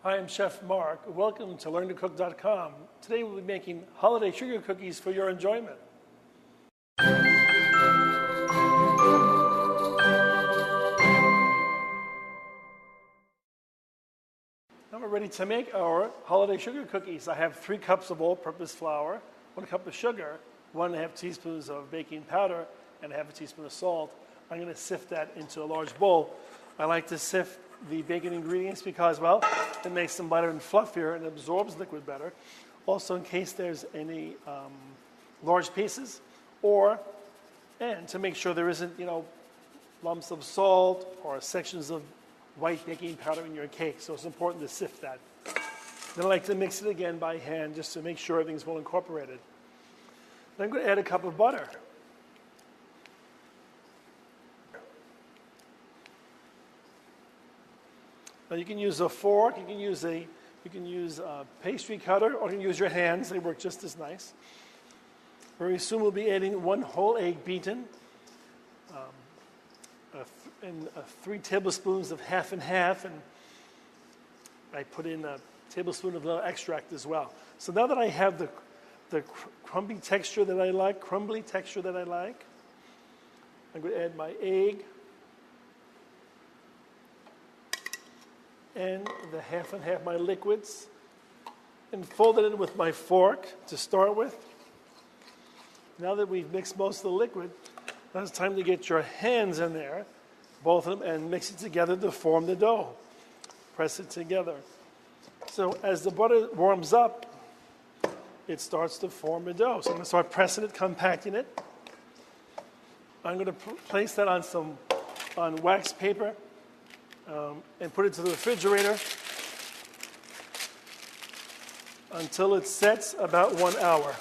Hi, I'm Chef Mark. Welcome to LearnToCook.com. Today we'll be making holiday sugar cookies for your enjoyment. Now we're ready to make our holiday sugar cookies. I have 3 cups of all-purpose flour, 1 cup of sugar, 1.5 teaspoons of baking powder, and 1/2 teaspoon of salt. I'm going to sift that into a large bowl. I like to sift the baking ingredients because, well, it makes them lighter and fluffier and absorbs liquid better. Also, in case there's any large pieces, and to make sure there isn't, lumps of salt or sections of white baking powder in your cake. So it's important to sift that. Then I like to mix it again by hand just to make sure everything's well incorporated. Then I'm going to add a cup of butter. Now you can use a fork, you can use a pastry cutter, or you can use your hands. They work just as nice. Very soon we'll be adding 1 whole egg beaten, and 3 tablespoons of half and half, and I put in a tablespoon of vanilla extract as well. So now that I have the crumbly texture that I like, I'm going to add my egg and the half and half my liquids, and fold it in with my fork to start with. Now that we've mixed most of the liquid, now it's time to get your hands in there, both of them, and mix it together to form the dough. Press it together. So as the butter warms up, it starts to form a dough. So I'm going to start pressing it, compacting it. I'm going to place that on wax paper and put it to the refrigerator until it sets about 1 hour.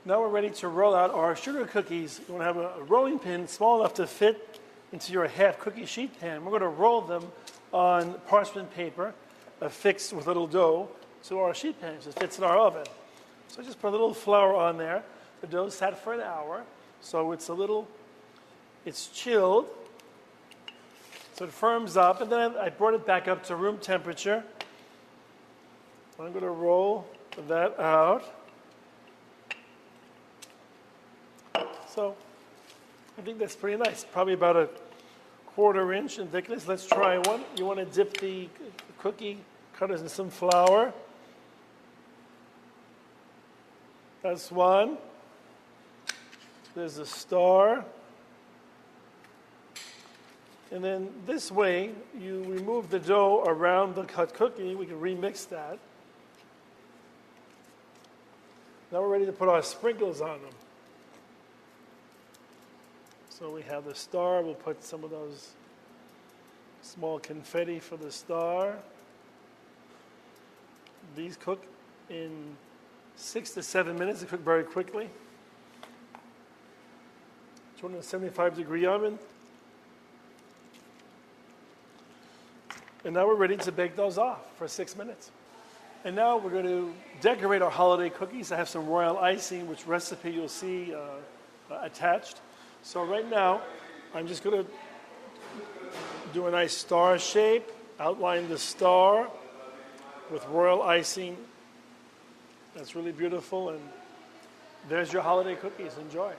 Now we're ready to roll out our sugar cookies. You want to have a rolling pin small enough to fit into your half cookie sheet pan. We're going to roll them on parchment paper affixed with a little dough to our sheet pan, so it fits in our oven. So just put a little flour on there. The dough sat for an hour, so it's chilled, so it firms up, and then I brought it back up to room temperature. I'm going to roll that out. So I think that's pretty nice. Probably about a 1/4 inch in thickness. Let's try one. You want to dip the cookie cutters in some flour. That's one. There's a star. And then this way, you remove the dough around the cut cookie. We can remix that. Now we're ready to put our sprinkles on them. So we have the star. We'll put some of those small confetti for the star. These cook in 6 to 7 minutes. They cook very quickly. 275-degree oven. And now we're ready to bake those off for 6 minutes. And now we're going to decorate our holiday cookies. I have some royal icing, which recipe you'll see attached. So right now, I'm just going to do a nice star shape, outline the star with royal icing. That's really beautiful, and there's your holiday cookies. Enjoy.